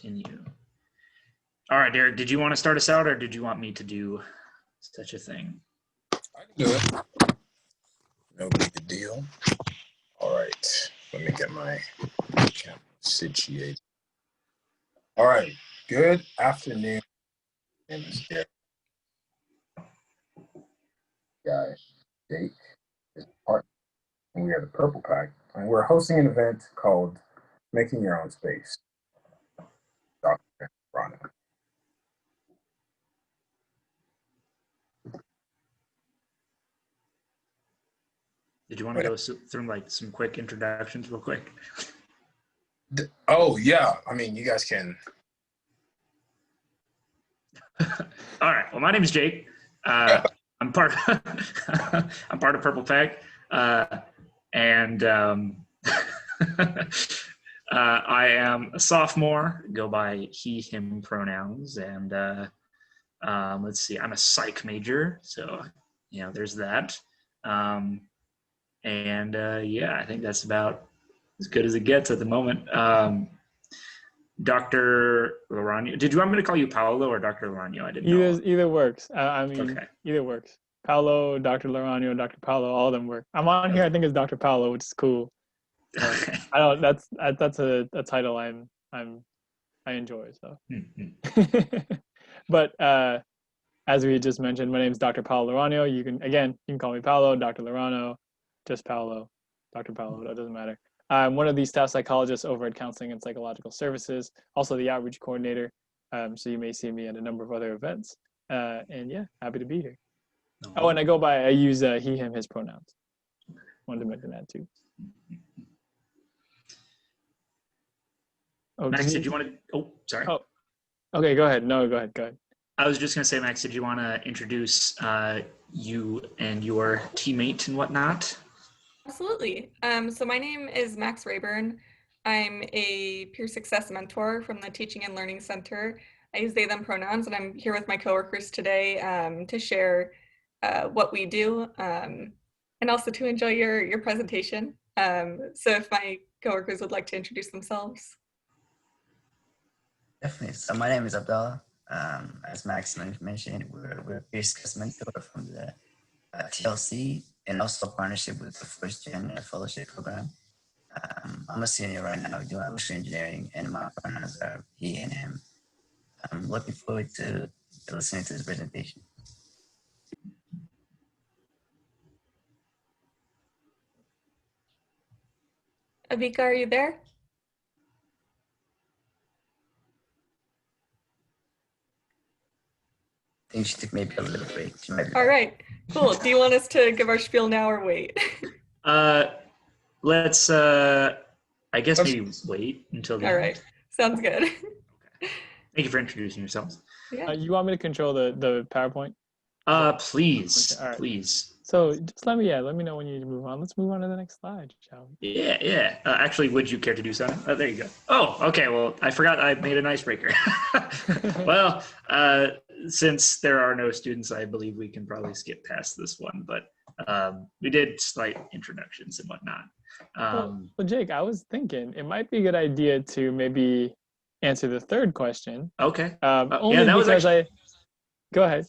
continue. All right, Derek, did you want to start us out or did you want me to do such a thing? I can do it. No big deal. All right, let me get my camera situated. All right, good afternoon. My name is Derek. Guy, Jake is part, and we are the Purple Pack, and we're hosting an event called Making Your Own Space. Dr. Larano. Did you want to go through like some quick introductions real quick? Oh yeah, I mean you guys can. All right. Well, my name is Jake. I'm part of Purple Pack, and I am a sophomore. Go by he/him pronouns, and let's see. I'm a psych major, so there's that. Yeah, I think that's about as good as it gets at the moment. Dr. Larano, did you want me to call you Paolo or Dr. Larano? I didn't know. Either works. Okay. Either works. Paolo, Dr. Larano, Dr. Paolo, all of them work. I'm on here. I think it's Dr. Paolo, which is cool. Okay. I don't. That's a title I enjoy. So. But as we just mentioned, my name is Dr. Paolo Larano. You can call me Paolo, Dr. Larano, just Paolo, Dr. Paolo. That doesn't matter. I'm one of the staff psychologists over at Counseling and Psychological Services, also the outreach coordinator. So you may see me at a number of other events. And yeah, happy to be here. Oh, and I use he, him, his pronouns. Wanted to mention that too. Oh, Max, did you want to? Oh, sorry. Oh, okay. Go ahead. No, go ahead. I was just going to say, Max, did you want to introduce you and your teammate and whatnot? Absolutely. So my name is Max Rayburn. I'm a peer success mentor from the Teaching and Learning Center. I use they, them pronouns, and I'm here with my coworkers today to share what we do and also to enjoy your presentation. So if my coworkers would like to introduce themselves. Definitely. So my name is Abdallah. As Max mentioned, we're a peer success mentor from the TLC and also a partnership with the First Gen Fellowship Program. I'm a senior right now doing industrial engineering, and my pronouns are he and him. I'm looking forward to listening to this presentation. Abika, are you there? I think she took maybe a little break. All right, cool. Do you want us to give our spiel now or wait? Let's, I guess maybe wait until the All end. right, sounds good. Okay. Thank you for introducing yourselves. Yeah. You want me to control the PowerPoint? Please, okay, right. Please. So just let me know when you need to move on. Let's move on to the next slide, shall we? Yeah. Actually, would you care to do so? There you go. Oh, okay. Well, I forgot I made an icebreaker. Well, since there are no students, I believe we can probably skip past this one, but we did slight introductions and whatnot. Well, Jake, I was thinking it might be a good idea to maybe answer the third question. Okay. Only because go ahead.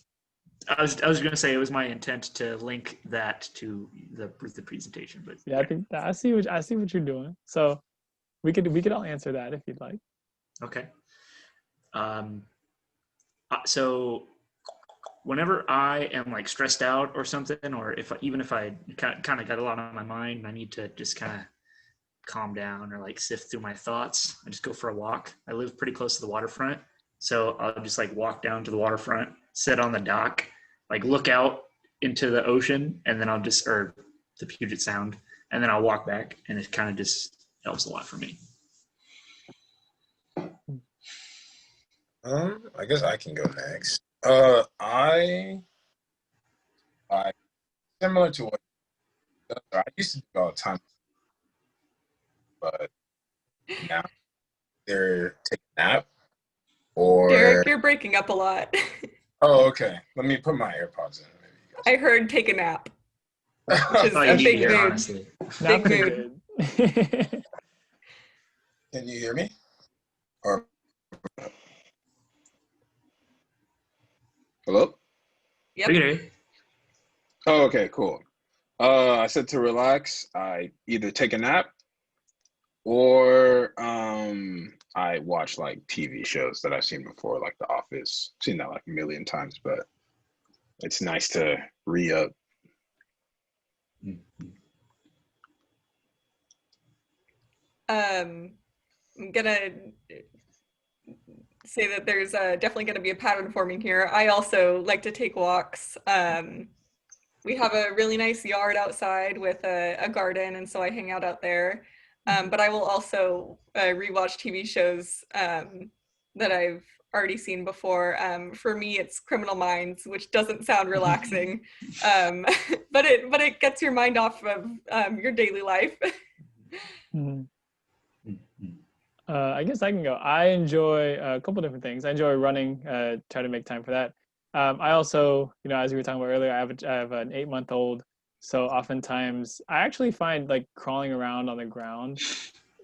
I was going to say it was my intent to link that to the presentation, but yeah, I see what you're doing. So we could all answer that if you'd like. Okay. So whenever I am like stressed out or something, or even if I kind of got a lot on my mind and I need to just kind of calm down or like sift through my thoughts, I just go for a walk. I live pretty close to the waterfront, so I'll just like walk down to the waterfront, sit on the dock, like look out into the ocean, and then or the Puget Sound, and then I'll walk back, and it kind of just helps a lot for me. I guess I can go next. I similar to what I used to do all the time, but now they're taking a nap or. Derek, you're breaking up a lot. Oh, okay. Let me put my AirPods in. I heard take a nap. Which is a big mood. Honestly. Big mood. Can you hear me? Or Yep. We can hear you. Oh, okay, cool. I said to relax, I either take a nap or I watch like TV shows that I've seen before, like The Office. Seen that like a million times, but it's nice to re-up. I'm gonna say that there's definitely going to be a pattern forming here. I also like to take walks. We have a really nice yard outside with a garden, and so I hang out there. But I will also rewatch TV shows that I've already seen before. For me, it's Criminal Minds, which doesn't sound relaxing, but it gets your mind off of your daily life. Mhm. I guess I can go. I enjoy a couple different things. I enjoy running, try to make time for that. I also, as we were talking about earlier, I have an 8-month-old. So oftentimes I actually find like crawling around on the ground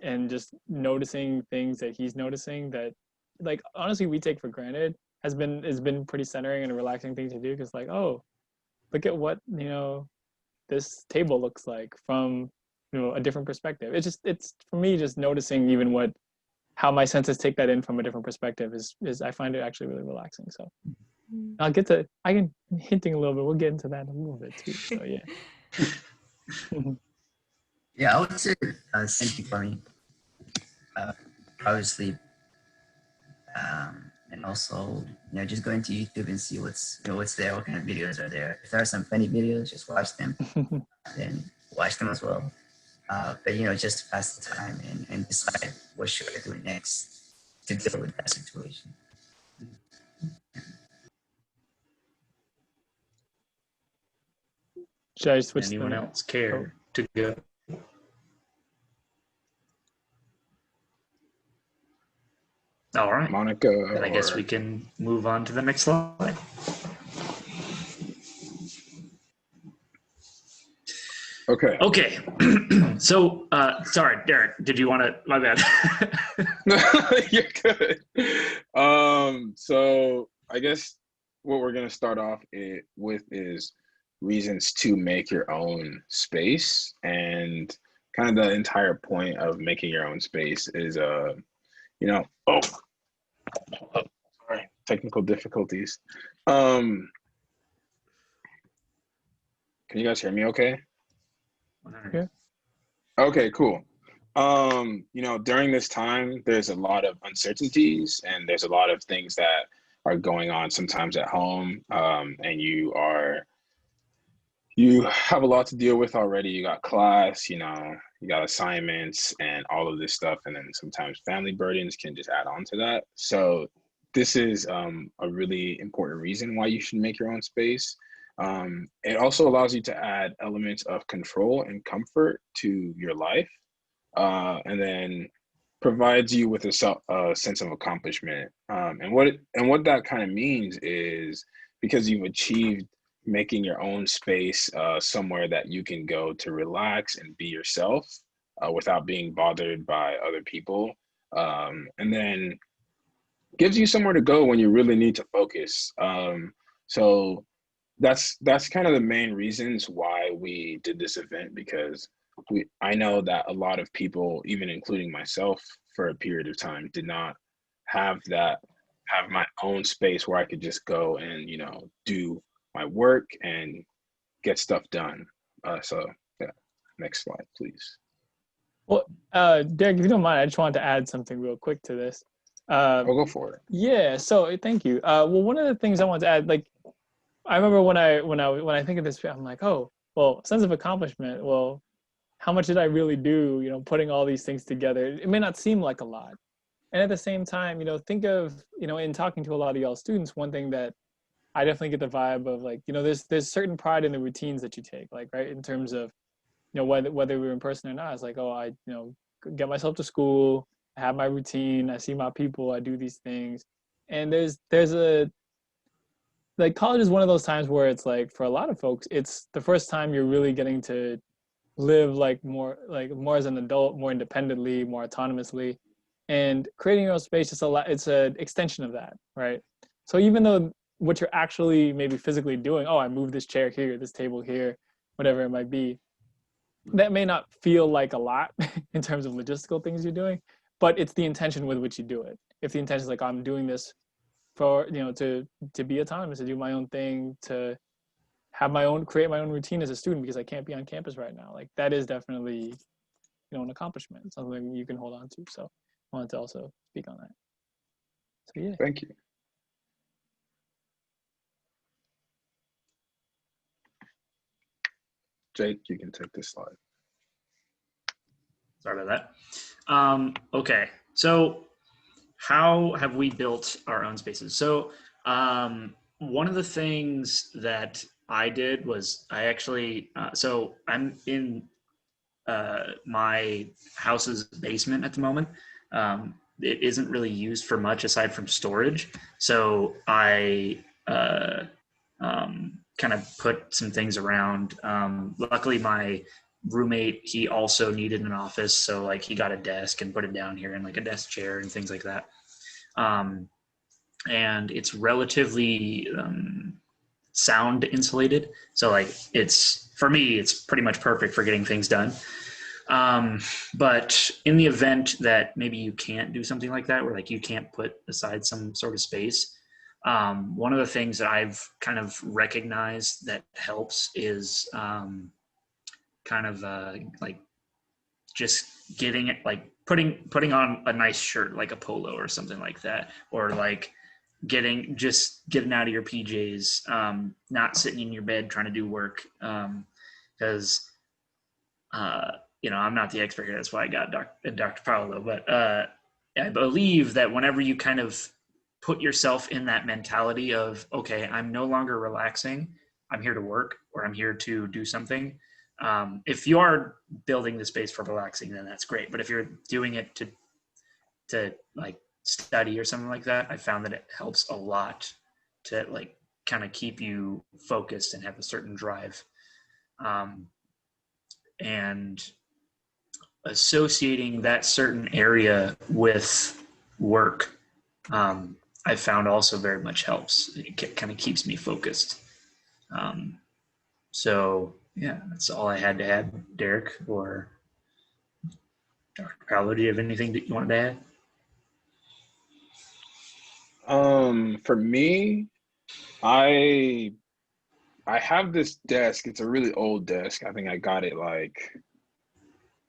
and just noticing things that he's noticing that like honestly we take for granted has been pretty centering and a relaxing thing to do, because like, oh, look at what this table looks like from a different perspective. It's for me just noticing even how my senses take that in from a different perspective is I find it actually really relaxing. So I can hinting a little bit. We'll get into that in a little bit too. So yeah. Yeah, I would say same thing for me. Probably sleep, and also just going to YouTube and see what's there, what kind of videos are there. If there are some funny videos, just watch them, then watch them as well. But just to pass the time and decide what should I do next to deal with that situation. Should I switch? Anyone else care to go? All right, Monica. then I guess we can move on to the next slide. Okay. So, sorry, Derek, did you want to, my bad. You're good. So I guess what we're going to start off with is reasons to make your own space. And kind of the entire point of making your own space is, sorry, technical difficulties. Can you guys hear me okay? Yeah. Okay, cool. During this time, there's a lot of uncertainties and there's a lot of things that are going on sometimes at home. And you have a lot to deal with already. You got class, you got assignments and all of this stuff. And then sometimes family burdens can just add on to that. So this is a really important reason why you should make your own space. It also allows you to add elements of control and comfort to your life, and then provides you with a sense of accomplishment. And what that kind of means is because you've achieved making your own space somewhere that you can go to relax and be yourself without being bothered by other people, and then gives you somewhere to go when you really need to focus. So that's kind of the main reasons why we did this event, because I know that a lot of people, even including myself for a period of time, did not have my own space where I could just go and do my work and get stuff done. So yeah, next slide, please. Well, Derek, if you don't mind, I just wanted to add something real quick to this. I'll go for it. Yeah. So thank you. Well, one of the things I wanted to add, like, I remember when I think of this, I'm like, oh, well, sense of accomplishment. Well, how much did I really do? Putting all these things together. It may not seem like a lot, and at the same time, think of in talking to a lot of y'all students, one thing that I definitely get the vibe of, like, there's certain pride in the routines that you take, like, right, in terms of whether we're in person or not. It's like, oh, I get myself to school, I have my routine, I see my people, I do these things, and there's a like, college is one of those times where it's like, for a lot of folks, it's the first time you're really getting to live more as an adult, more independently, more autonomously, and creating your own space is it's an extension of that, right? So even though what you're actually maybe physically doing. Oh, I moved this chair here, this table here, whatever it might be. That may not feel like a lot in terms of logistical things you're doing, but it's the intention with which you do it. If the intention is like, I'm doing this for, to be autonomous, to do my own thing, to create my own routine as a student because I can't be on campus right now. Like that is definitely, an accomplishment, something you can hold on to. So I wanted to also speak on that. So yeah. Thank you. Jake, you can take this slide. Sorry about that. Okay, so how have we built our own spaces? So one of the things that I did was I actually, so I'm in my house's basement at the moment. It isn't really used for much aside from storage. So I kind of put some things around. Luckily, my roommate, he also needed an office. So like he got a desk and put it down here and like a desk chair and things like that. And it's relatively sound insulated. So like for me, it's pretty much perfect for getting things done. But in the event that maybe you can't do something like that, where like you can't put aside some sort of space, one of the things that I've kind of recognized that helps is like just getting it, like putting on a nice shirt, like a polo or something like that, or like getting out of your PJs, not sitting in your bed trying to do work, because I'm not the expert here. That's why I got Dr. Paolo. But I believe that whenever you kind of put yourself in that mentality of, okay, I'm no longer relaxing, I'm here to work, or I'm here to do something. If you are building the space for relaxing, then that's great. But if you're doing it to like study or something like that, I found that it helps a lot to like kind of keep you focused and have a certain drive. And associating that certain area with work, I found also very much helps. It kind of keeps me focused. So yeah, that's all I had to add. Derek or Dr. Paolo, do you have anything that you wanted to add? For me, I have this desk. It's a really old desk. I think I got it like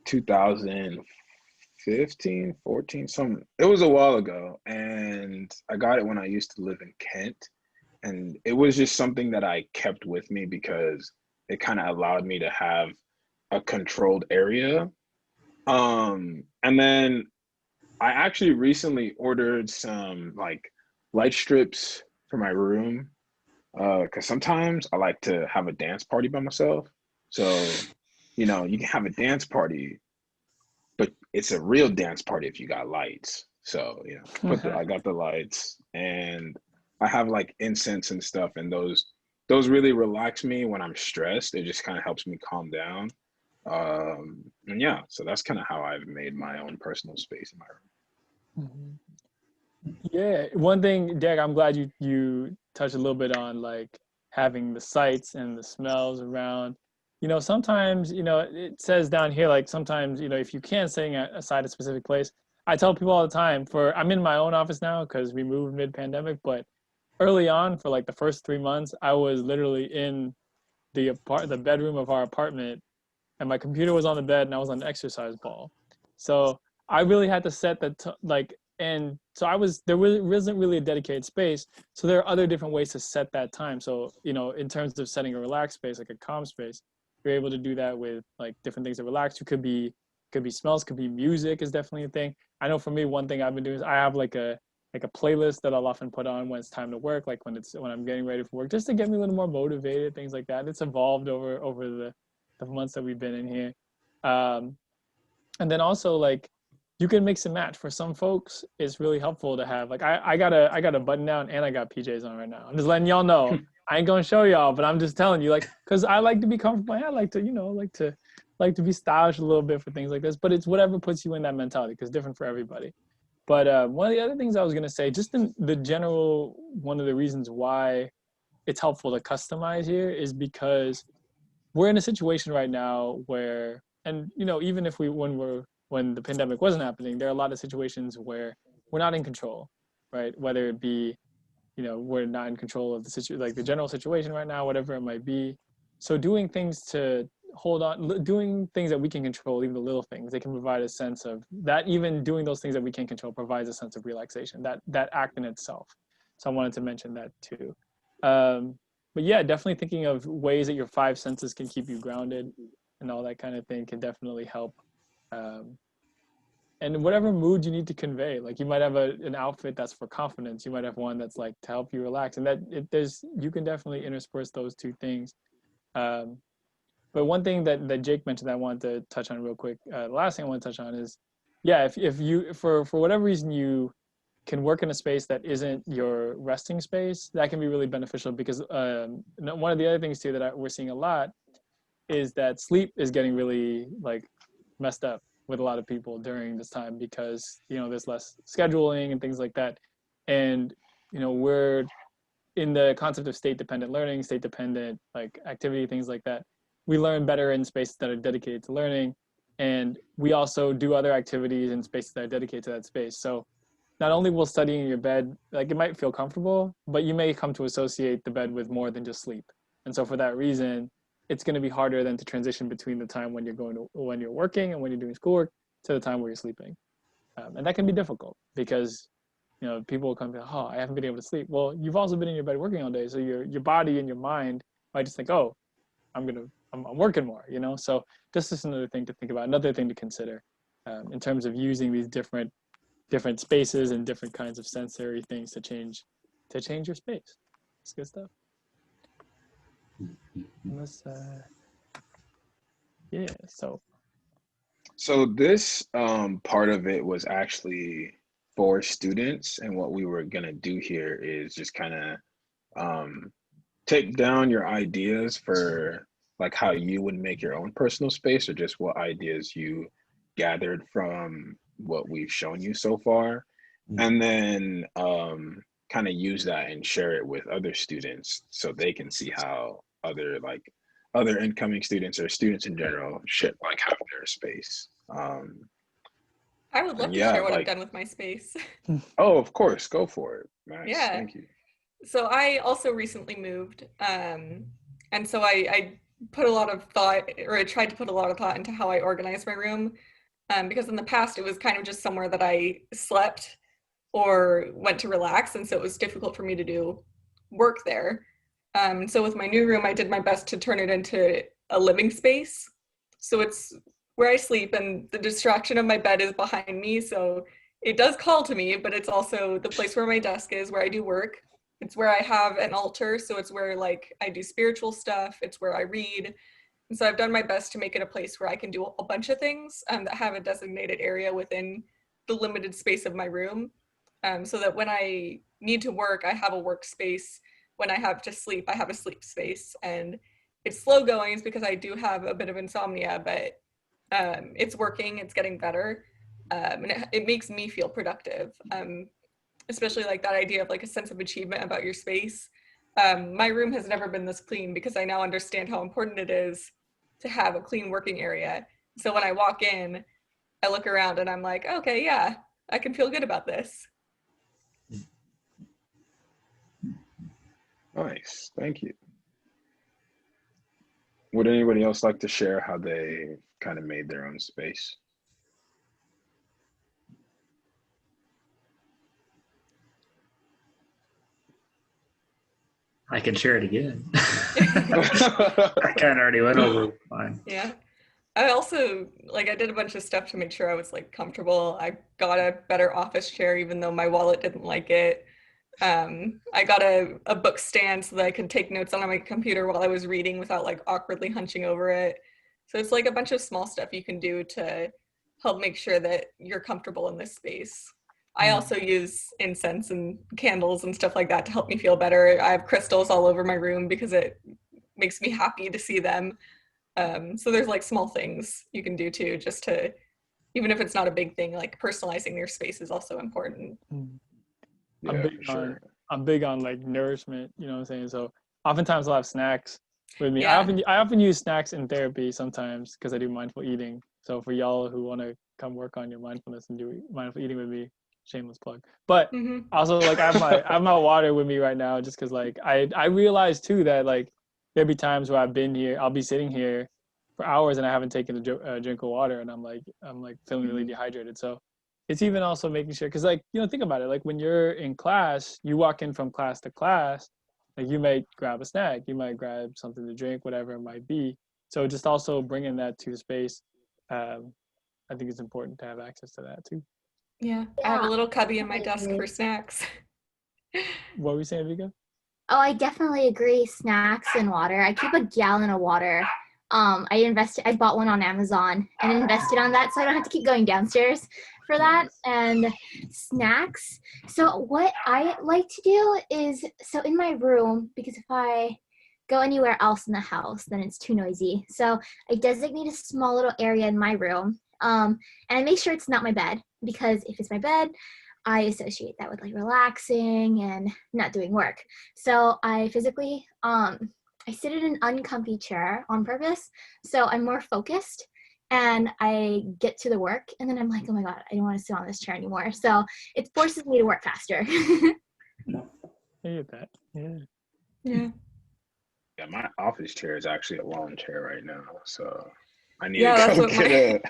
2015, 14, it was a while ago. And I got it when I used to live in Kent. And it was just something that I kept with me because it kind of allowed me to have a controlled area. And then I actually recently ordered some like light strips for my room. Because sometimes I like to have a dance party by myself. So, you can have a dance party, but it's a real dance party if you got lights. So, I got the lights, and I have like incense and stuff, and those really relax me when I'm stressed. It just kind of helps me calm down. And yeah, so that's kind of how I've made my own personal space in my room. Mm-hmm. Yeah, one thing, Derek, I'm glad you touched a little bit on like having the sights and the smells around. Sometimes, it says down here, like sometimes, if you can't setting aside a specific place, I tell people all the time I'm in my own office now because we moved mid-pandemic, but early on for like the first 3 months, I was literally in the bedroom of our apartment, and my computer was on the bed and I was on the exercise ball. So I really had to set and so there wasn't really a dedicated space. So there are other different ways to set that time. So, in terms of setting a relaxed space, like a calm space, you're able to do that with like different things that relax. You could be smells, could be music is definitely a thing. I know for me, one thing I've been doing is I have like a playlist that I'll often put on when it's time to work, like when I'm getting ready for work, just to get me a little more motivated, things like that. It's evolved over the months that we've been in here. And then also like you can mix and match. For some folks, it's really helpful to have like I got a button down and I got PJs on right now. I'm just letting y'all know. I ain't gonna show y'all, but I'm just telling you, like, because I like to be comfortable. I like to like to be stylish a little bit for things like this. But it's whatever puts you in that mentality, because it's different for everybody. But one of the other things I was going to say, just in the general, one of the reasons why it's helpful to customize here is because we're in a situation right now where, and even if when the pandemic wasn't happening, there are a lot of situations where we're not in control, right? Whether it be, we're not in control of the situation, like the general situation right now, whatever it might be. So doing things to hold on, doing things that we can control, even the little things, they can provide a sense of that. Even doing those things that we can control provides a sense of relaxation, that act in itself. So I wanted to mention that too. But yeah, definitely thinking of ways that your five senses can keep you grounded and all that kind of thing can definitely help. And whatever mood you need to convey, like you might have an outfit that's for confidence, you might have one that's like to help you relax, and you can definitely intersperse those two things. But one thing that Jake mentioned that I wanted to touch on real quick, the last thing I want to touch on is, yeah, if you for whatever reason you can work in a space that isn't your resting space, that can be really beneficial because one of the other things too that we're seeing a lot is that sleep is getting really like messed up with a lot of people during this time because there's less scheduling and things like that, and we're in the concept of state dependent learning, state dependent like activity, things like that. We learn better in spaces that are dedicated to learning, and we also do other activities in spaces that are dedicated to that space. So not only will studying in your bed, like it might feel comfortable, but you may come to associate the bed with more than just sleep. And so for that reason, it's going to be harder then to transition between the time when you're working and when you're doing schoolwork to the time where you're sleeping. And that can be difficult because, people will come to, oh, I haven't been able to sleep. Well, you've also been in your bed working all day. So your body and your mind might just think, oh, I'm working more, So this is another thing to think about, another thing to consider in terms of using these different spaces and different kinds of sensory things to change your space. It's good stuff. Yeah. So this part of it was actually for students, and what we were gonna do here is just kind of take down your ideas for like how you would make your own personal space, or just what ideas you gathered from what we've shown you so far, and then kind of use that and share it with other students so they can see how other incoming students or students in general should like have their space. I would love to Yeah, share what I've like, done with my space. oh, of course, go for it, Max. Yeah. Thank you. So I also recently moved, and so I put a lot of thought, or I tried to put a lot of thought into how I organize my room, because in the past it was kind of just somewhere that I slept or went to relax, and so it was difficult for me to do work there. So with my new room, I did my best to turn it into a living space. So it's where I sleep, and the distraction of my bed is behind me, so it does call to me, but it's also the place where my desk is, where I do work. It's where I have an altar, so it's where like I do spiritual stuff. It's where I read. And so I've done my best to make it a place where I can do a bunch of things that have a designated area within the limited space of my room, so that when I need to work, I have a workspace. When I have to sleep, I have a sleep space. And it's slow going, it's because I do have a bit of insomnia, but it's working, it's getting better. And it makes me feel productive. Especially like that idea of like a sense of achievement about your space. My room has never been this clean because I now understand how important it is to have a clean working area. So when I walk in, I look around and I'm like, okay, yeah, I can feel good about this. Nice, thank you. Would anybody else like to share how they kind of made their own space? I can share it again. I kind of already went over mine. Yeah. I also, like, I did a bunch of stuff to make sure I was like comfortable. I got a better office chair, even though my wallet didn't like it. I got a book stand so that I could take notes on my computer while I was reading without like awkwardly hunching over it. So it's like a bunch of small stuff you can do to help make sure that you're comfortable in this space. I also use incense and candles and stuff like that to help me feel better. I have crystals all over my room because it makes me happy to see them. So there's like small things you can do too, just to even if it's not a big thing, like personalizing their space is also important. I'm Yeah, big for sure. I'm big on like nourishment, you know what I'm saying? So oftentimes I'll have snacks with me. Yeah. I often use snacks in therapy sometimes because I do mindful eating. So for y'all who want to come work on your mindfulness and do mindful eating with me, shameless plug. But Hmm. also like I have my water with me right now just because like I realize too that like there'll be times where I'll be sitting here for hours and I haven't taken a drink of water and I'm like feeling really dehydrated. So it's even also making sure because like think about it, like when you're in class, you walk in from class to class, like you might grab a snack, you might grab something to drink, whatever it might be. So just also bringing that to the space, I think it's important to have access to that too. Yeah. I have a Yeah, little cubby in my I desk agree. for snacks. What were we saying, Vika? Oh, I definitely agree. Snacks and water. I keep a gallon of water. I bought one on Amazon and invested on that so I don't have to keep going downstairs for that. Nice. And snacks. So what I like to do is, so in my room, because if I go anywhere else in the house, then it's too noisy. So I designate a small little area in my room. And I make sure it's not my bed, because if it's my bed, I associate that with like relaxing and not doing work. So I physically, I sit in an uncomfy chair on purpose. So I'm more focused and I get to the work and then I'm like, oh my God, I don't want to sit on this chair anymore. So it forces me to work faster. I get that. Yeah. Yeah. Yeah, my office chair is actually a lawn chair right now, so I need Yeah, to that's go what get it.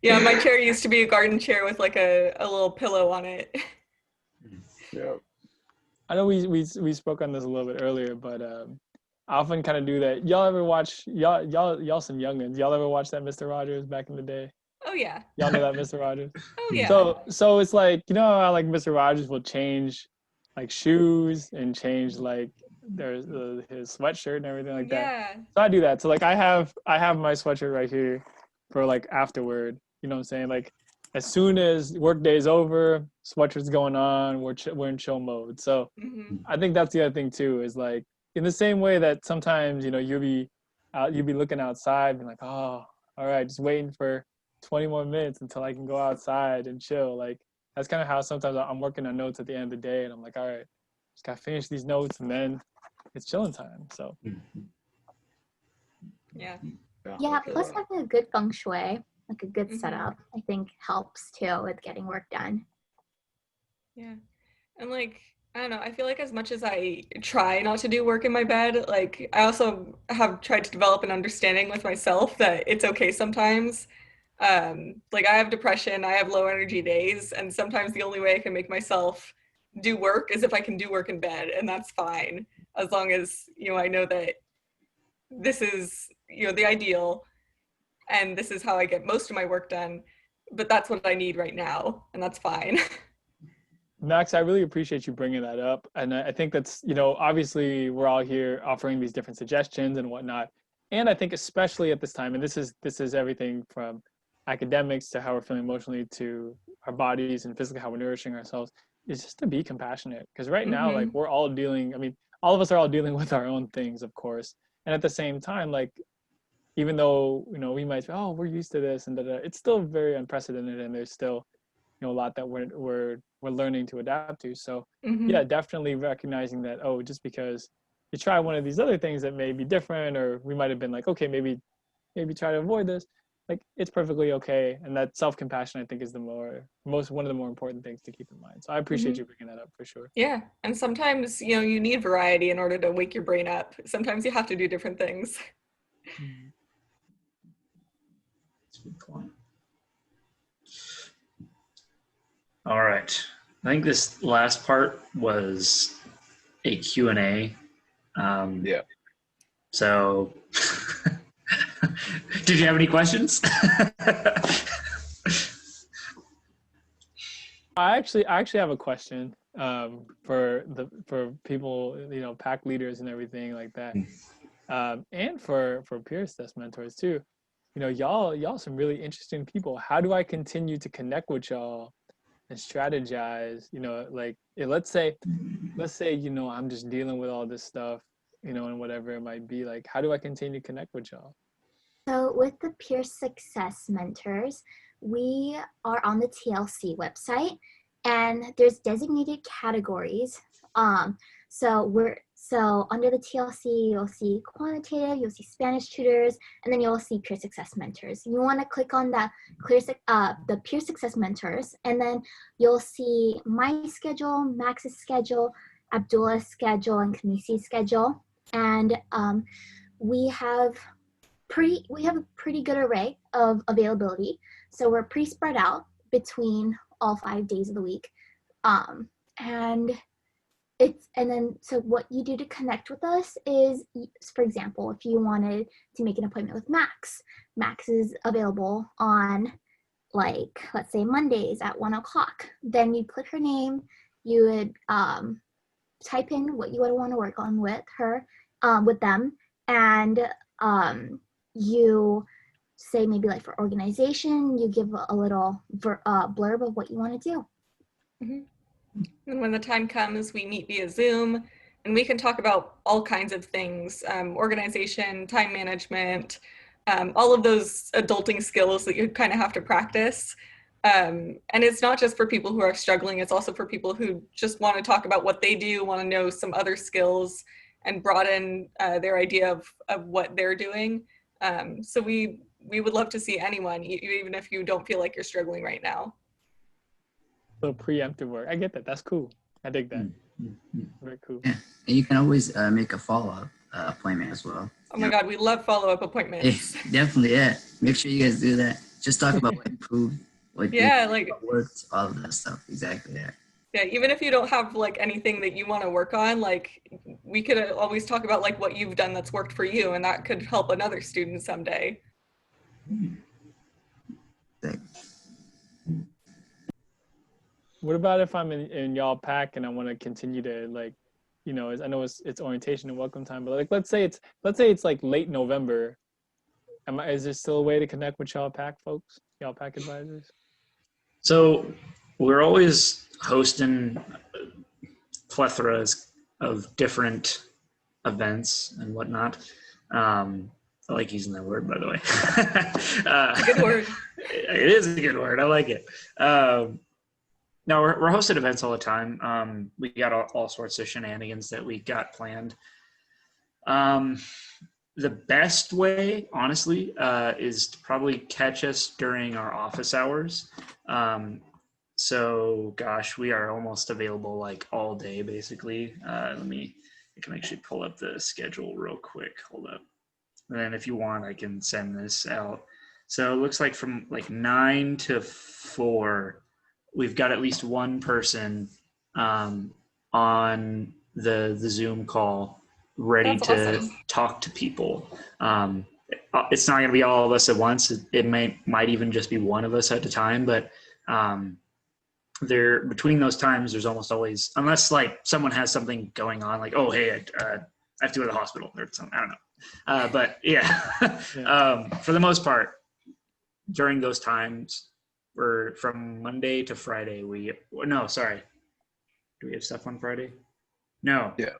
yeah, my chair used to be a garden chair with like a little pillow on it. Yeah. I know we spoke on this a little bit earlier, but I often kind of do that. Y'all ever watch y'all some youngins? Y'all ever watch that Mr. Rogers back in the day? Oh yeah. Y'all know that Mr. Rogers? Oh yeah. So it's like how like Mr. Rogers will change like shoes and change like there's his sweatshirt and everything like that. Yeah. So I do that. So like I have my sweatshirt right here for like afterward. You know what I'm saying? Like as soon as work day's over, sweatshirt's going on. We're in chill mode. So Hmm. I think that's the other thing too. Is like in the same way that sometimes you'll be looking outside and like, oh, all right, just waiting for 20 more minutes until I can go outside and chill. Like that's kind of how sometimes I'm working on notes at the end of the day, and I'm like, all right, just gotta finish these notes, and then it's chilling time. So Yeah. Yeah, plus having a good feng shui, like a good Mhm. setup, I think helps too with getting work done. Yeah. And like, I don't know, I feel like as much as I try not to do work in my bed, like I also have tried to develop an understanding with myself that it's okay sometimes. Like I have depression, I have low energy days, and sometimes the only way I can make myself do work is if I can do work in bed, and that's fine as long as, I know that this is, the ideal and this is how I get most of my work done, but that's what I need right now, and that's fine. Max, I really appreciate you bringing that up, and I think that's obviously we're all here offering these different suggestions and whatnot, and I think especially at this time, and this is everything from academics to how we're feeling emotionally to our bodies and physically how we're nourishing ourselves, is just to be compassionate, because right now like Mhm. we're all dealing. I mean, all of us are all dealing with our own things, of course, and at the same time, like even though we might say, oh, we're used to this and da, da, it's still very unprecedented, and there's still a lot that we're learning to adapt to. So yeah, Mhm. definitely recognizing that, oh, just because you try one of these other things that may be different, or we might have been like, okay, maybe try to avoid this, like it's perfectly okay. And that self-compassion, I think, is one of the more important things to keep in mind. So I appreciate Mhm. you bringing that up for sure. Yeah, and sometimes, you need variety in order to wake your brain up. Sometimes you have to do different things. That's a good point. All right. I think this last part was a Q&A. Yeah. So did you have any questions? I actually have a question for people, pack leaders and everything like that, and for peer assess mentors too. Y'all some really interesting people. How do I continue to connect with y'all and strategize? Like let's say I'm just dealing with all this stuff, and whatever it might be. Like, how do I continue to connect with y'all? So with the Peer Success Mentors, we are on the TLC website, and there's designated categories. So under the TLC, you'll see quantitative, you'll see Spanish tutors, and then you'll see Peer Success Mentors. You want to click on that the Peer Success Mentors, and then you'll see my schedule, Max's schedule, Abdullah's schedule, and Kanisi's schedule, and we have a pretty good array of availability. So we're pretty spread out between all 5 days of the week. So what you do to connect with us is, for example, if you wanted to make an appointment with Max is available on, like, let's say Mondays at 1:00. Then you click her name, you would type in what you would want to work on with them, and you say maybe like for organization, you give a little blurb of what you want to do. Mm-hmm. And when the time comes, we meet via Zoom, and we can talk about all kinds of things, organization, time management, all of those adulting skills that you kind of have to practice. And it's not just for people who are struggling, it's also for people who just want to talk about what they do, want to know some other skills, and broaden their idea of what they're doing. So we would love to see anyone, even if you don't feel like you're struggling right now. So preemptive work. I get that. That's cool. I dig that. Very cool. Yeah, and you can always make a follow-up appointment as well. Oh my God, we love follow-up appointments. Definitely, yeah. Make sure you guys do that. Just talk about what improved, what worked, all of that stuff. Exactly, yeah. Yeah, even if you don't have like anything that you want to work on, like we could always talk about like what you've done that's worked for you, and that could help another student someday. What about if I'm in y'all pack and I want to continue to, like, you know, I know it's orientation and welcome time, but like let's say it's like late November. Is there still a way to connect with y'all pack folks, y'all pack advisors? So we're always hosting plethoras of different events and whatnot. I like using that word, by the way. It's a good word. It is a good word. I like it. No, we're hosting events all the time. We got all sorts of shenanigans that we got planned. The best way, honestly, is to probably catch us during our office hours. So, gosh, we are almost available like all day, basically. I can actually pull up the schedule real quick. Hold up. And then if you want, I can send this out. So it looks like from like 9 to 4, we've got at least one person on the Zoom call ready That's to awesome. talk to people. It's not going to be all of us at once. It might even just be one of us at a time, but there between those times, there's almost always, unless like someone has something going on, like, oh, hey, I have to go to the hospital or something. I don't know. But yeah, for the most part, during those times, we're from Monday to Friday. Do we have stuff on Friday? No. Yeah.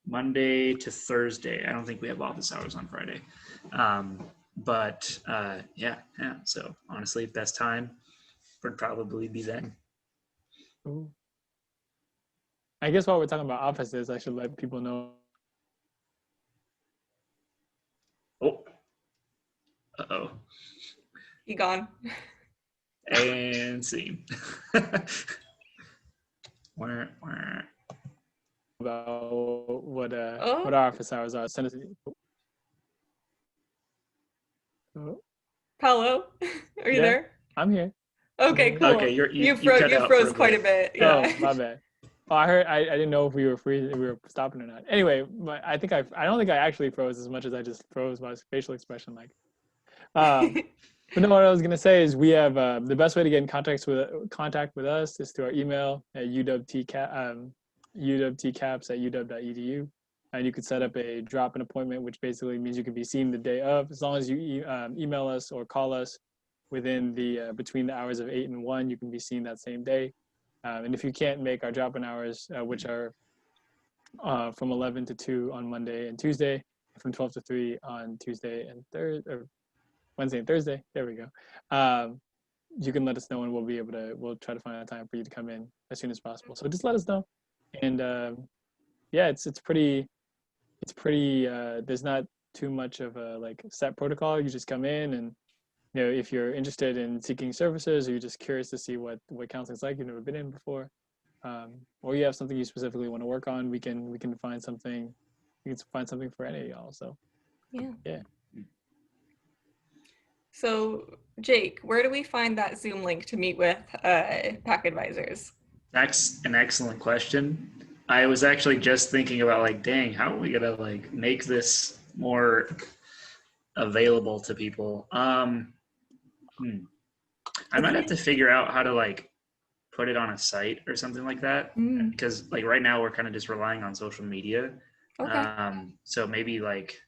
Monday to Thursday. I don't think we have office hours on Friday. Yeah. So honestly, best time would probably be then. Ooh. I guess while we're talking about offices, I should let people know. Oh. Uh-oh. You gone. And scene. About what our office hours are. Send us. Oh. Paolo, are you there? I'm here. Okay, cool. Okay, you froze quite a bit. Yeah. Oh, my bad. Oh, I didn't know if we were stopping or not. Anyway, but I don't think I actually froze as much as I just froze my facial expression. Like, but no, what I was gonna say is we have the best way to get in contact with us is through our email at uwtcaps@uw.edu, and you could set up a drop-in appointment, which basically means you can be seen the day of, as long as you email us or call us within the between the hours of 8 and 1. You can be seen that same day. And if you can't make our drop-in hours, which are from 11 to 2 on Monday and Tuesday, from 12 to 3 on Tuesday and Wednesday and Thursday. There we go. You can let us know, and we'll try to find a time for you to come in as soon as possible. So just let us know. And yeah, it's pretty. There's not too much of a like set protocol. You just come in, and if you're interested in seeking services, or you're just curious to see what counseling's like, you've never been in before, or you have something you specifically want to work on, we can find something. We can find something for any of y'all. So yeah. So Jake, where do we find that Zoom link to meet with PAC advisors? That's an excellent question. I was actually just thinking about like, dang, how are we gonna like make this more available to people? I might have to figure out how to like put it on a site or something like that, because like right now we're kind of just relying on social media. Okay. So maybe like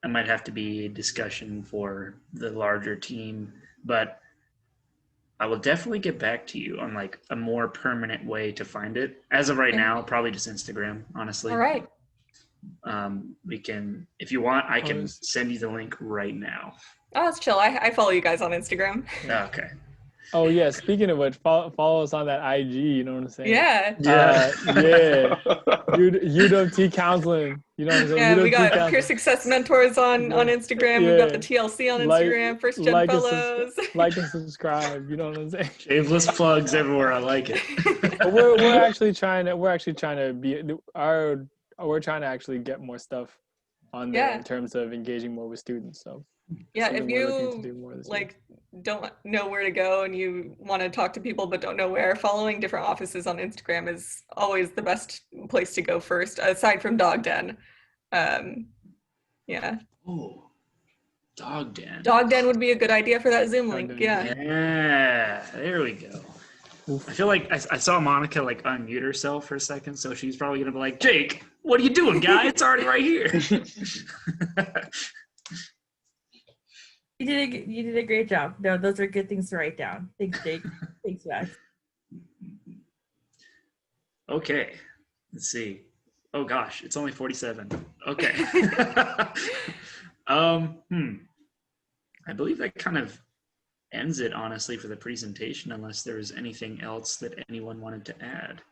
I might have to be a discussion for the larger team, but I will definitely get back to you on like a more permanent way to find it. As of right now, probably just Instagram, honestly. All right. We can, if you want, I can send you the link right now. Oh, that's chill. I follow you guys on Instagram. Okay. Oh yeah, speaking of which, follow us on that IG. You know what I'm saying? Yeah. Yeah. UWT counseling. You know what I'm saying? Yeah, we got counseling. peer success mentors on Instagram. We've got the TLC on Instagram. First gen fellows. Like and subscribe. You know what I'm saying? Shameless plugs everywhere. I like it. we're actually trying to be we're trying to actually get more stuff on there in terms of engaging more with students. So yeah, if you like don't know where to go and you want to talk to people but don't know where, following different offices on Instagram is always the best place to go first, aside from Dog Den. Yeah. Oh, Dog Den. Dog Den would be a good idea for that Zoom link. Yeah. Yeah, there we go. I feel like I saw Monica like unmute herself for a second, so she's probably gonna be like, Jake, what are you doing, guy? It's already right here. You did a great job. No, those are good things to write down. Thanks, Jake. Thanks, Max. Okay, let's see. Oh gosh, it's only 47. Okay. I believe that kind of ends it, honestly, for the presentation, unless there was anything else that anyone wanted to add.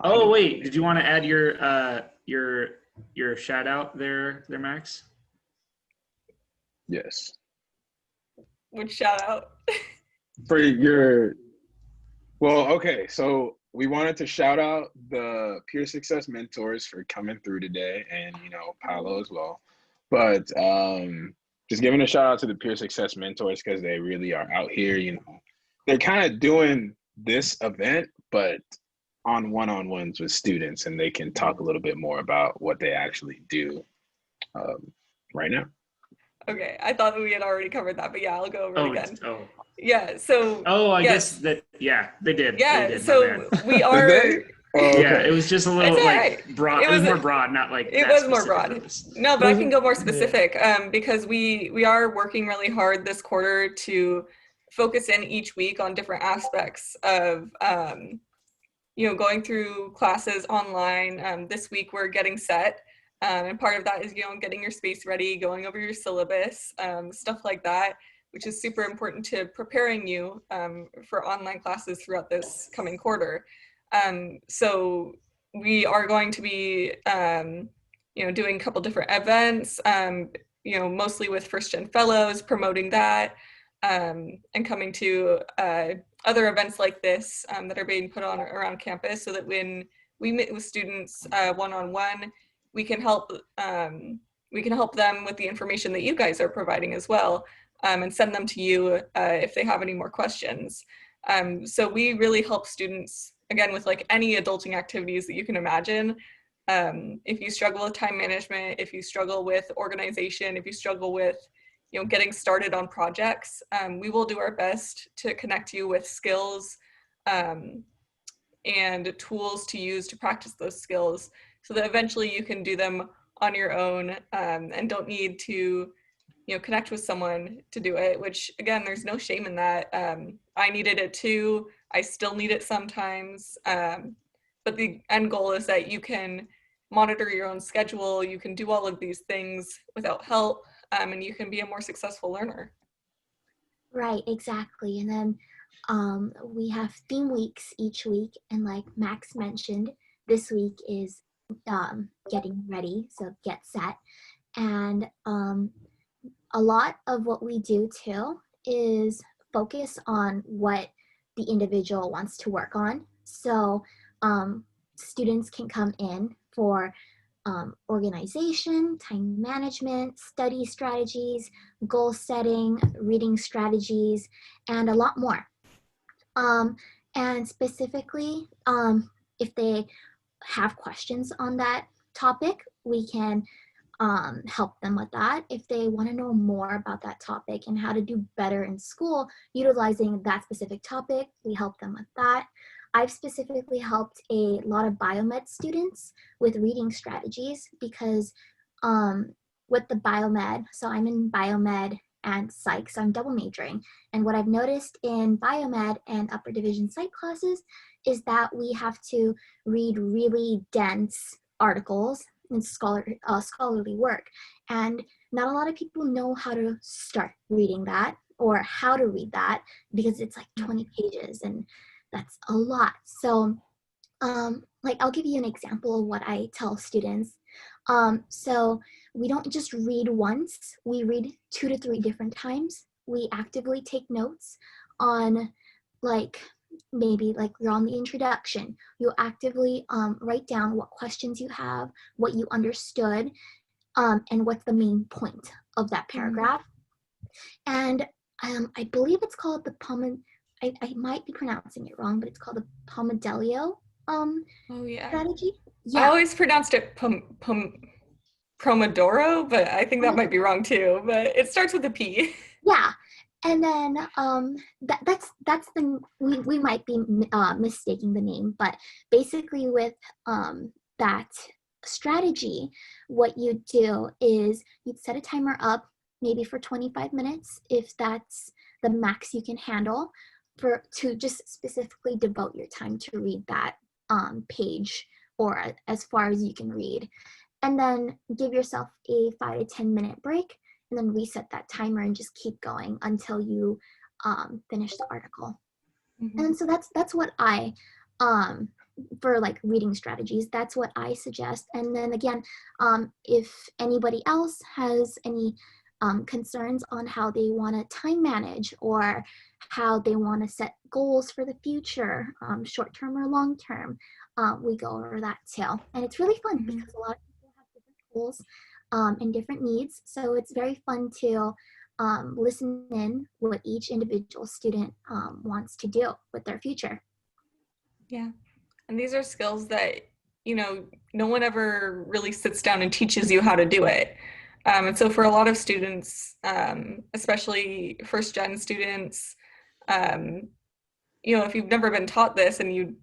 Oh wait, did you want to add your shout out there, Max? Yes. Which shout out? For your, well, okay, so we wanted to shout out the peer success mentors for coming through today, and Paolo as well. But just giving a shout out to the peer success mentors, because they really are out here. They're kind of doing this event, but on one-on-ones with students, and they can talk a little bit more about what they actually do right now. Okay, I thought that we had already covered that, but yeah, I'll go over it again. Oh. Yeah, so. Oh, I guess that, yeah, they did. Yeah, they did, so we are. Okay. Yeah, it was just a little broad. It was more broad, not like. It was more broad. No, but I can go more specific because we are working really hard this quarter to focus in each week on different aspects of going through classes online. This week we're getting set. And part of that is, getting your space ready, going over your syllabus, stuff like that, which is super important to preparing you for online classes throughout this coming quarter. So we are going to be, doing a couple different events, mostly with first gen fellows, promoting that, and coming to other events like this that are being put on around campus, so that when we meet with students one-on-one, we can help them with the information that you guys are providing as well, and send them to you if they have any more questions. So we really help students, again, with like any adulting activities that you can imagine. If you struggle with time management, if you struggle with organization, if you struggle with getting started on projects, we will do our best to connect you with skills and tools to use to practice those skills, so that eventually you can do them on your own and don't need to connect with someone to do it, which again, there's no shame in that. I needed it too. I still need it sometimes. But the end goal is that you can monitor your own schedule. You can do all of these things without help, and you can be a more successful learner. Right, exactly. And then we have theme weeks each week. And like Max mentioned, this week is getting ready, so get set. And a lot of what we do too is focus on what the individual wants to work on. So students can come in for organization, time management, study strategies, goal setting, reading strategies, and a lot more. And specifically, if they have questions on that topic, we can help them with that. If they want to know more about that topic and how to do better in school utilizing that specific topic, we help them with that. I've specifically helped a lot of biomed students with reading strategies because with the biomed, so I'm in biomed and psych, so I'm double majoring. And what I've noticed in biomed and upper division psych classes is that we have to read really dense articles and scholarly work. And not a lot of people know how to start reading that or how to read that because it's like 20 pages and that's a lot. So like I'll give you an example of what I tell students. So we don't just read once, we read 2 to 3 different times. We actively take notes on like maybe like you're on the introduction, you'll actively write down what questions you have, what you understood, and what's the main point of that paragraph. And I believe it's called the I might be pronouncing it wrong, but it's called the Pomodoro strategy. I always pronounced it Pomodoro, but I think that might be wrong too, but it starts with a P. Yeah. And then that's the we might be mistaking the name, but basically with that strategy, what you do is you'd set a timer up maybe for 25 minutes if that's the max you can handle to just specifically devote your time to read that page or as far as you can read, and then give yourself a 5 to 10 minute break. And then reset that timer and just keep going until you finish the article. And so that's what I, for like reading strategies, that's what I suggest. And then again, if anybody else has any concerns on how they want to time manage or how they want to set goals for the future, short-term or long-term, we go over that too. And it's really fun because a lot of people have different goals and different needs. So it's very fun to listen in what each individual student wants to do with their future. Yeah. And these are skills that, you know, no one ever really sits down and teaches you how to do it. And so for a lot of students, especially first gen students, you know, if you've never been taught this and you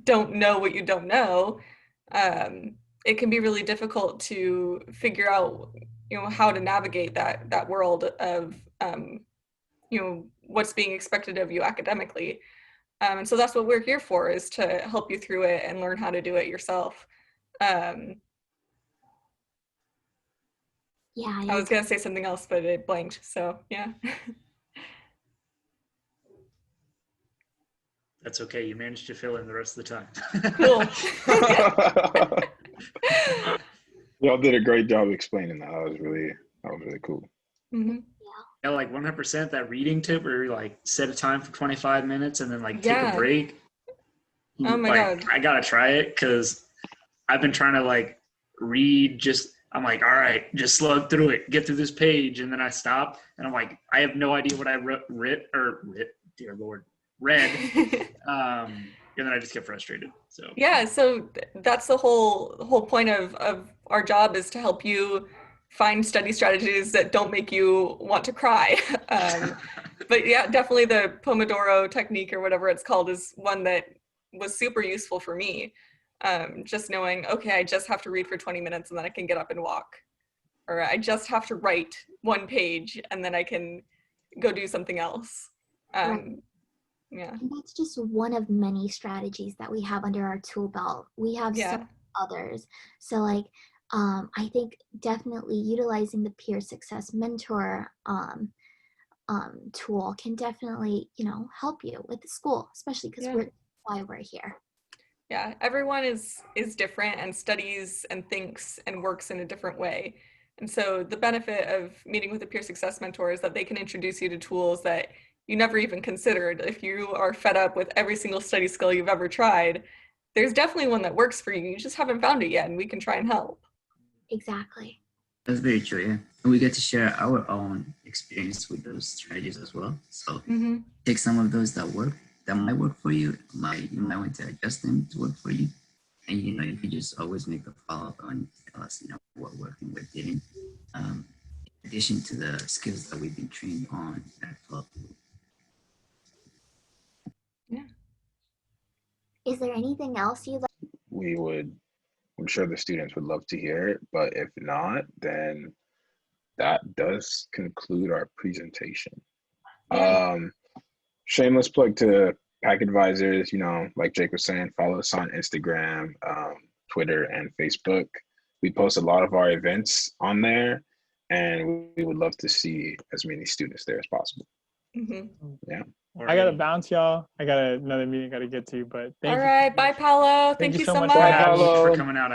don't know what you don't know, it can be really difficult to figure out, you know, how to navigate that world of, you know, what's being expected of you academically. And so that's what we're here for, is to help you through it and learn how to do it yourself. I was going to say something else, but it blanked. So yeah. That's okay. You managed to fill in the rest of the time. Cool. Y'all did a great job explaining that. That was really cool. Yeah, like 100% that reading tip where you like set a time for 25 minutes and then like take a break. Oh my God. I gotta try it because I've been trying to like read I'm like, all right, just slug through it, get through this page, and then I stop and I'm like, I have no idea what I read, dear Lord, read. And then I just get frustrated. So yeah, so that's the whole point of our job, is to help you find study strategies that don't make you want to cry. But yeah, definitely the Pomodoro technique or whatever it's called is one that was super useful for me. Just knowing, okay, I just have to read for 20 minutes and then I can get up and walk. Or I just have to write 1 page and then I can go do something else. Right. Yeah. And that's just one of many strategies that we have under our tool belt. We have so others. So like I think definitely utilizing the peer success mentor tool can definitely, you know, help you with the school, especially because Yeah. why we're here. Yeah, everyone is different and studies and thinks and works in a different way. And so the benefit of meeting with a peer success mentor is that they can introduce you to tools that you never even considered. If you are fed up with every single study skill you've ever tried, there's definitely one that works for you. You just haven't found it yet, and we can try and help. Exactly. That's very true, yeah. And we get to share our own experience with those strategies as well. So take some of those that might work for you, you might want to adjust them to work for you. And you know, you can just always make a follow-up on tell us, you know, what worked and what didn't. In addition to the skills that we've been trained on at club. Yeah. Is there anything else you'd like? I'm sure the students would love to hear it, but if not, then that does conclude our presentation. Yeah. Shameless plug to Pack Advisors, you know, like Jake was saying, follow us on Instagram, Twitter, and Facebook. We post a lot of our events on there, and we would love to see as many students there as possible. Yeah. I gotta bounce, y'all. I got another meeting I gotta get to, but thank All you. right. Bye, Paolo. Thank you so so much much. for Yeah, having thank you me. for Paolo. coming out. I